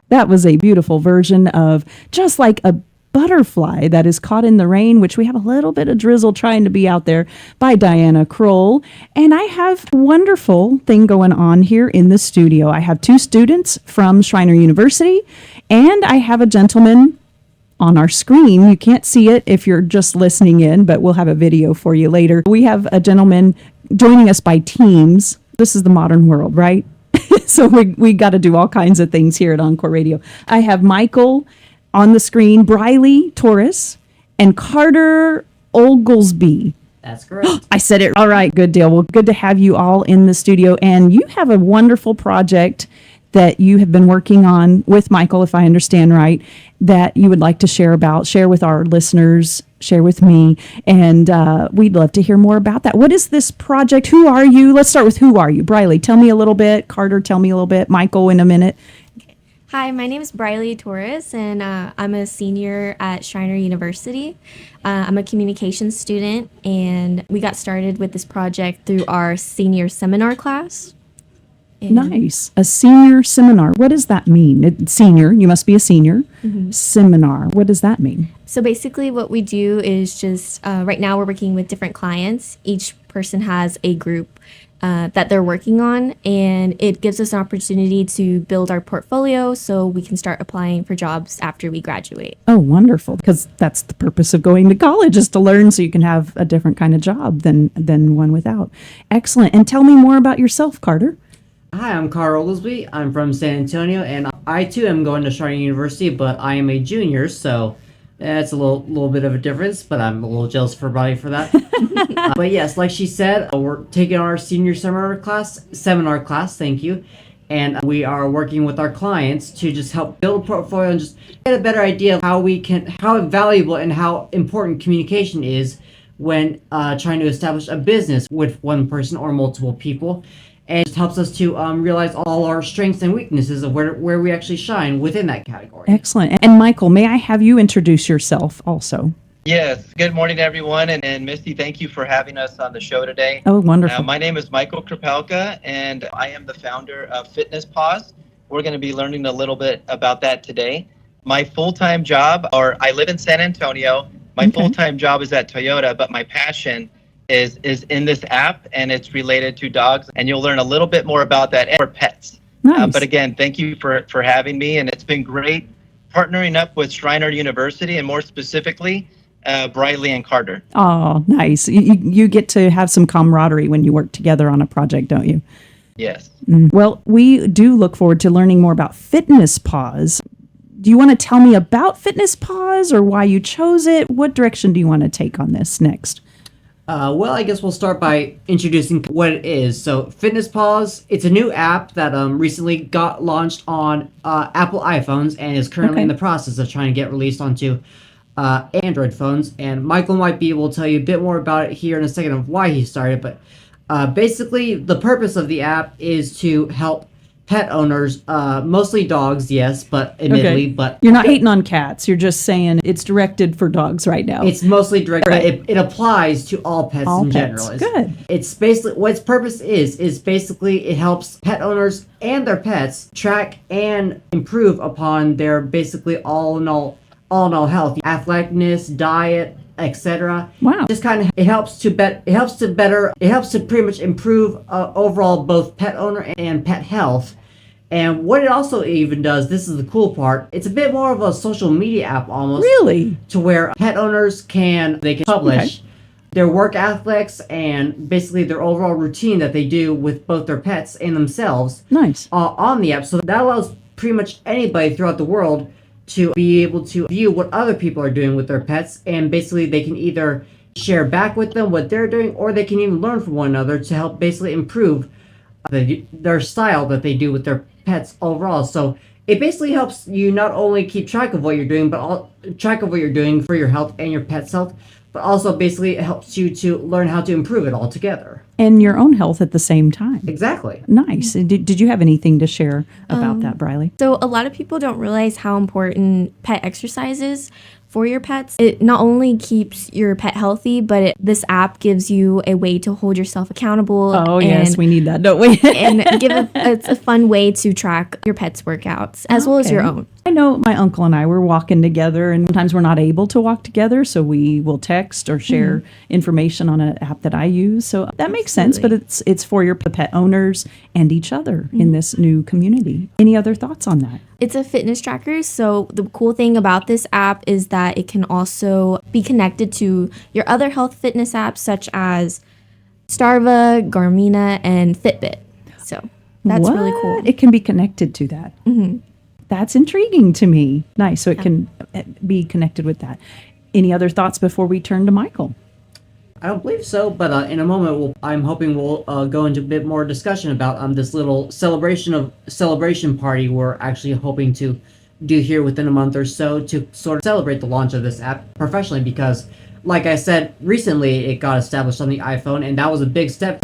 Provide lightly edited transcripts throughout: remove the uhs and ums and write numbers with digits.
That was a beautiful version of Just Like a Butterfly That Is Caught in the Rain, which we have a little bit of drizzle trying to be out there, by Diana Kroll. And I have a wonderful thing going on here in the studio. I have two students from Schreiner University, and I have a gentleman on our screen. You can't see it if you're just listening in, but we'll have a video for you later. We have a gentleman joining us by teams. This is the modern world, right? So we got to do all kinds of things here at Encore Radio. I have Michael on the screen, Brylee, Torres, and Carter Oglesby. That's correct. I said it. All right, good deal. Well, good to have you all in the studio. And you have a wonderful project that you have been working on with Michael, if I understand right, that you would like to share with our listeners, share with me, and we'd love to hear more about that. What is this project? Who are you? Let's start with who are you? Brylee, tell me a little bit. Carter, tell me a little bit. Michael, in a minute. Hi, my name is Brylee Torres, and I'm a senior at Schreiner University. I'm a communications student, and we got started with this project through our senior seminar class. And Nice. A senior seminar. What does that mean? Senior, you must be a senior. Seminar. What does that mean? So basically what we do is just, right now we're working with different clients. Each person has a group that they're working on, and it gives us an opportunity to build our portfolio so we can start applying for jobs after we graduate. Oh, wonderful. Because that's the purpose of going to college, is to learn so you can have a different kind of job than one without. Excellent. And tell me more about yourself, Carter. Hi, I'm Carl Oglesby. I'm from San Antonio, and I too am going to Schreiner University, but I am a junior, so it's a little bit of a difference, but I'm a little jealous for everybody for that. But yes, like she said, we're taking our senior seminar class, thank you, and we are working with our clients to just help build a portfolio and just get a better idea of how valuable and how important communication is when trying to establish a business with one person or multiple people. And it just helps us to realize all our strengths and weaknesses of where we actually shine within that category. Excellent. And Michael, may I have you introduce yourself also? Yes. Good morning, everyone. And Misty, thank you for having us on the show today. Oh, wonderful. My name is Michael Krepelka, and I am the founder of Paws. We're going to be learning a little bit about that today. My full-time job, I live in San Antonio. My full-time job is at Toyota, but my passion is in this app, and it's related to dogs, and you'll learn a little bit more about that, and for pets. Nice. But again, thank you for having me, and it's been great partnering up with Schreiner University, and more specifically, Brylee and Carter. Oh, nice. You get to have some camaraderie when you work together on a project, don't you? Yes. Well, we do look forward to learning more about Paws. Do you want to tell me about Paws or why you chose it? What direction do you want to take on this next? Well, I guess we'll start by introducing what it is. So, Paws, it's a new app that recently got launched on Apple iPhones and is currently in the process of trying to get released onto Android phones. And Michael might be able to tell you a bit more about it here in a second of why he started. But basically, the purpose of the app is to help pet owners, mostly dogs, yes, but admittedly, but you're not hating on cats. You're just saying it's directed for dogs right now. It's mostly directed. Right. It applies to all pets in general. Good. It's basically what its purpose is basically it helps pet owners and their pets track and improve upon their basically all in all health, athleticness, diet, etc. Wow. Just kind of it helps to pretty much improve overall both pet owner and pet health. And what it also even does, this is the cool part, it's a bit more of a social media app almost. Really? To where pet owners can publish their work ethics and basically their overall routine that they do with both their pets and themselves. Nice. On the app. So that allows pretty much anybody throughout the world to be able to view what other people are doing with their pets, and basically they can either share back with them what they're doing, or they can even learn from one another to help basically improve their style that they do with their pets overall. So it basically helps you not only keep track of what you're doing, but track of what you're doing for your health and your pet's health, but also basically it helps you to learn how to improve it all together. And your own health at the same time. Exactly. Nice. Did you have anything to share about that, Brylee? So a lot of people don't realize how important pet exercise is. for your pets. It not only keeps your pet healthy, but this app gives you a way to hold yourself accountable. Oh, yes, we need that, don't we? And it's a fun way to track your pet's workouts as well as your own. I know my uncle and I were walking together, and sometimes we're not able to walk together, so we will text or share information on an app that I use. So that makes sense, but it's for your pet owners and each other in this new community. Any other thoughts on that? It's a fitness tracker, so the cool thing about this app is that it can also be connected to your other health fitness apps such as Starva, Garmina, and Fitbit. So that's really cool. It can be connected to that. That's intriguing to me. Nice. So it can be connected with that. Any other thoughts before we turn to Michael? I don't believe so, but in a moment, I'm hoping we'll go into a bit more discussion about this little celebration party we're actually hoping to do here within a month or so to sort of celebrate the launch of this app professionally, because, like I said, recently it got established on the iPhone, and that was a big step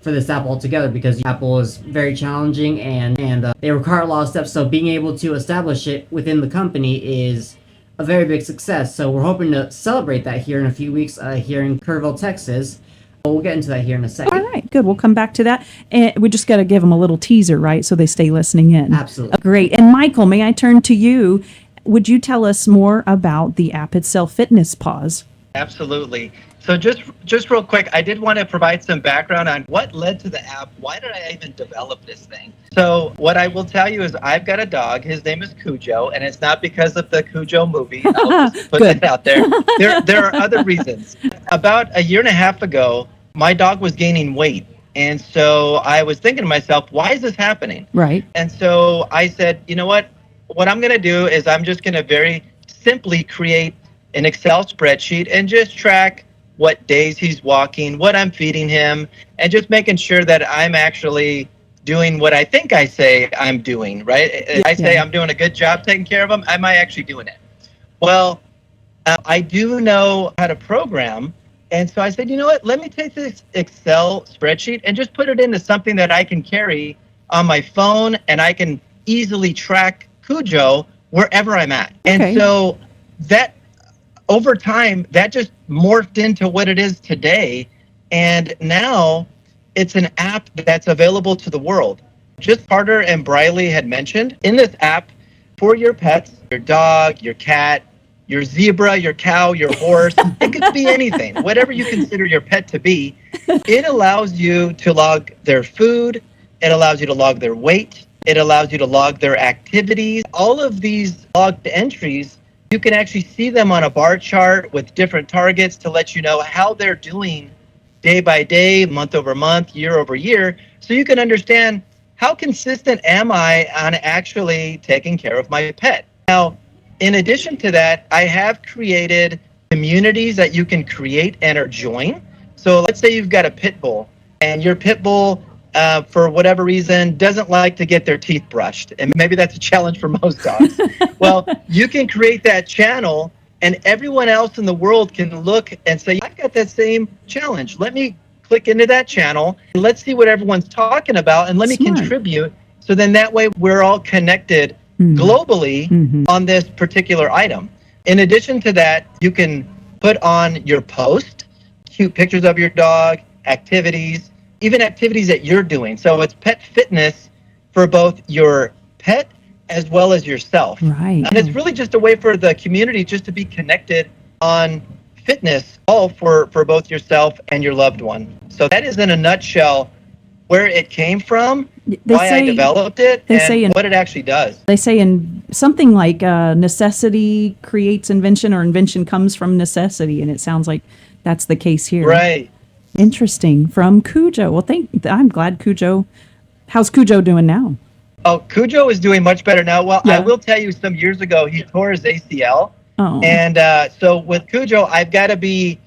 for this app altogether, because Apple is very challenging and they require a lot of steps, so being able to establish it within the company is a very big success. So we're hoping to celebrate that here in a few weeks here in Kerrville, Texas. We'll get into that here in a second. All right, good. We'll come back to that. And we just got to give them a little teaser, right? So they stay listening in. Absolutely. Great. And Michael, may I turn to you? Would you tell us more about the app itself, Fitness Paws? Absolutely. So just real quick, I did want to provide some background on what led to the app. Why did I even develop this thing? So what I will tell you is I've got a dog. His name is Cujo, and it's not because of the Cujo movie. I'll just put that out there. There are other reasons. About a year and a half ago, my dog was gaining weight. And so I was thinking to myself, why is this happening? Right. And so I said, you know what? What I'm going to do is I'm just going to very simply create an Excel spreadsheet and just track what days he's walking, what I'm feeding him, and just making sure that I'm actually doing what I think I say I'm doing, right? If I say I'm doing a good job taking care of him, am I actually doing it? Well, I do know how to program, and so I said, you know what, let me take this Excel spreadsheet and just put it into something that I can carry on my phone, and I can easily track Cujo wherever I'm at. And so that, over time, that just morphed into what it is today. And now it's an app that's available to the world. Just Carter and Brylee had mentioned, in this app, for your pets, your dog, your cat, your zebra, your cow, your horse, it could be anything, whatever you consider your pet to be. It allows you to log their food. It allows you to log their weight. It allows you to log their activities. All of these logged entries, you can actually see them on a bar chart with different targets to let you know how they're doing day by day, month over month, year over year, so you can understand how consistent am I on actually taking care of my pet. Now, in addition to that, I have created communities that you can create and or join. So let's say you've got a pit bull, and your pit bull, for whatever reason, doesn't like to get their teeth brushed. And maybe that's a challenge for most dogs. Well, you can create that channel, and everyone else in the world can look and say, I've got that same challenge. Let me click into that channel. And let's see what everyone's talking about, and let me contribute. So then that way we're all connected globally on this particular item. In addition to that, you can put on your post, cute pictures of your dog, activities, even activities that you're doing. So it's pet fitness for both your pet as well as yourself. Right. And it's really just a way for the community just to be connected on fitness, all for both yourself and your loved one. So that is in a nutshell where it came from, I developed it, and what it actually does. They say in something like necessity creates invention, or invention comes from necessity, and it sounds like that's the case here. Right. Interesting. From Cujo. Well, I'm glad Cujo. How's Cujo doing now? Oh, Cujo is doing much better now. Well, I will tell you, some years ago, he tore his ACL. Oh. And so with Cujo, I've got to be,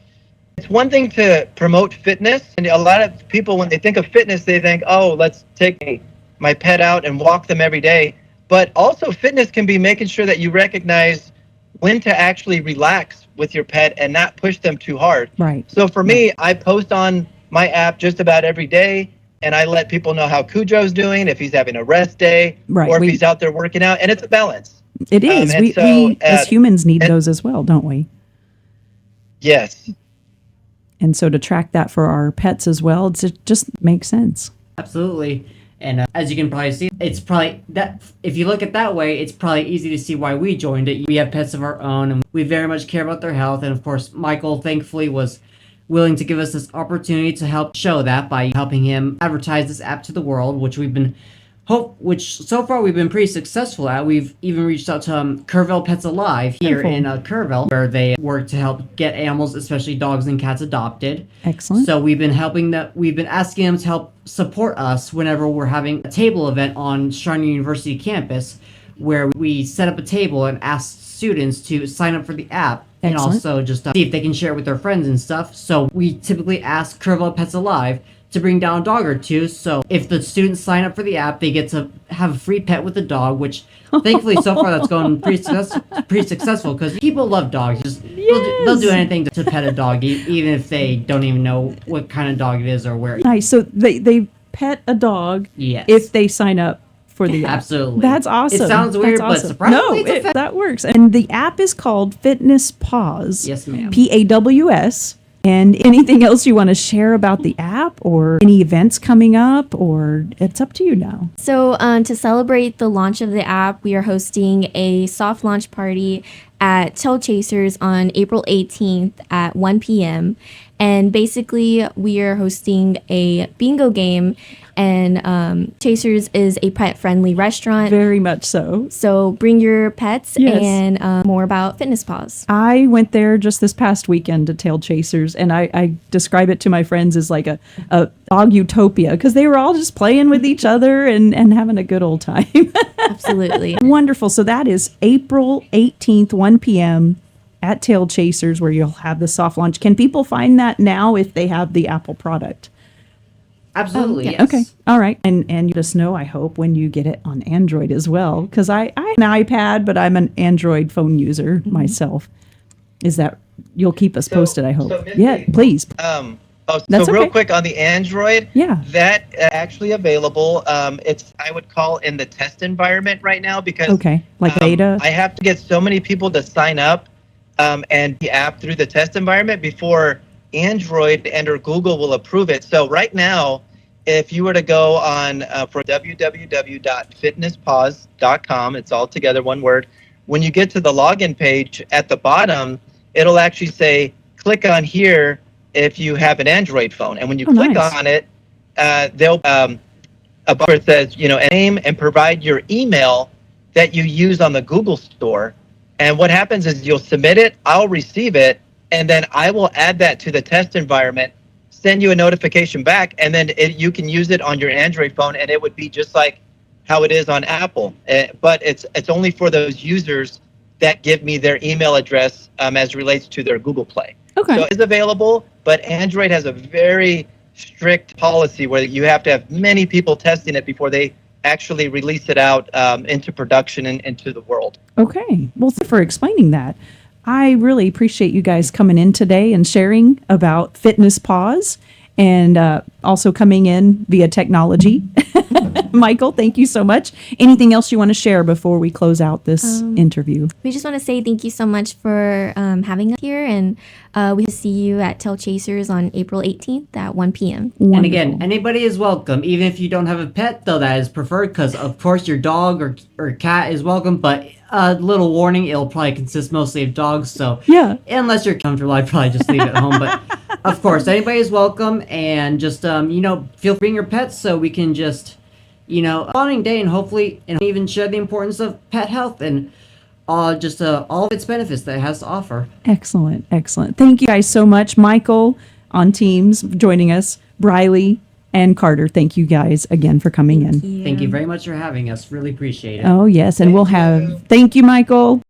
it's one thing to promote fitness. And a lot of people, when they think of fitness, they think, oh, let's take my pet out and walk them every day. But also fitness can be making sure that you recognize when to actually relax with your pet and not push them too hard. Right. So for me, I post on my app just about every day, and I let people know how Cujo's doing, if he's having a rest day, or if he's out there working out, and it's a balance. It is. And We, so, we as humans need and- those as well, don't we? Yes. And so to track that for our pets as well, it just makes sense. Absolutely. And as you can probably see, it's probably that if you look at that way, it's probably easy to see why we joined it. We have pets of our own and we very much care about their health. And of course, Michael thankfully was willing to give us this opportunity to help show that by helping him advertise this app to the world, which so far we've been pretty successful at. We've even reached out to Kerrville Pets Alive here in Kerrville, where they work to help get animals, especially dogs and cats, adopted. Excellent. So we've been asking them to help support us whenever we're having a table event on Schreiner University campus, where we set up a table and ask students to sign up for the app. And Excellent. also just see if they can share it with their friends and stuff. So we typically ask Kerrville Pets Alive to bring down a dog or two. So if the students sign up for the app, they get to have a free pet with the dog, which thankfully so far that's going pretty successful because people love dogs. They'll do anything to pet a dog, even if they don't even know what kind of dog it is or where. Nice. So they pet a dog Yes. if they sign up for the app. Absolutely. That's awesome. It sounds weird, That's but awesome. surprisingly, No, it's a that works. And the app is called Fitness Paws. Yes, ma'am. PAWS. And anything else you want to share about the app or any events coming up, or it's up to you now. So, to celebrate the launch of the app, we are hosting a soft launch party at Tail Chasers on April 18th at 1 p.m. And basically, we are hosting a bingo game, and Chasers is a pet-friendly restaurant. Very much so. So bring your pets Yes. and more about Fitness Paws. I went there just this past weekend to Tail Chasers, and I describe it to my friends as like a dog utopia because they were all just playing with each other and having a good old time. Absolutely. Wonderful. So that is April 18th, 1 p.m. at Tail Chasers, where you'll have the soft launch. Can people find that now if they have the Apple product? Absolutely, Yeah, yes. Okay. All right. And you just know, I hope, when you get it on Android as well, because I have an iPad, but I'm an Android phone user myself. Is that you'll keep us posted, I hope. so Missy, Yeah, please. That's so real okay. quick on the Android, Yeah. that actually available. It's I would call in the test environment right now because Okay. Like beta. I have to get so many people to sign up and the app through the test environment before Android and or Google will approve it. So right now, if you were to go on for www.fitnesspaws.com, it's all together one word. When you get to the login page at the bottom, it'll actually say click on here if you have an Android phone. And when you click nice. on it, they'll a bar that says, name and provide your email that you use on the Google store. And what happens is you'll submit it, I'll receive it, and then I will add that to the test environment, send you a notification back, and then you can use it on your Android phone, and it would be just like how it is on Apple. But it's only for those users that give me their email address as relates to their Google Play. Okay. So it's available, but Android has a very strict policy where you have to have many people testing it before they actually release it out into production and into the world. Okay. Well, thank you for explaining that. I really appreciate you guys coming in today and sharing about Fitness Paws and also coming in via technology. Michael, thank you so much. Anything else you want to share before we close out this interview? We just want to say thank you so much for having us here, and we see you at Tail Chasers on April 18th at 1 p.m. And again, anybody is welcome, even if you don't have a pet, though that is preferred, because of course your dog or cat is welcome, but a little warning, it'll probably consist mostly of dogs, so Yeah. unless you're comfortable, I'd probably just leave it at home, but of course, anybody is welcome, and just, feel free to bring your pets so we can just, bonding day and hopefully and even share the importance of pet health and all of its benefits that it has to offer. Excellent. Excellent. Thank you guys so much. Michael on Teams joining us, Brylee and Carter. Thank you guys again for coming in. Thank you very much for having us. Really appreciate it. Oh, yes. And we'll have, thank you, Michael.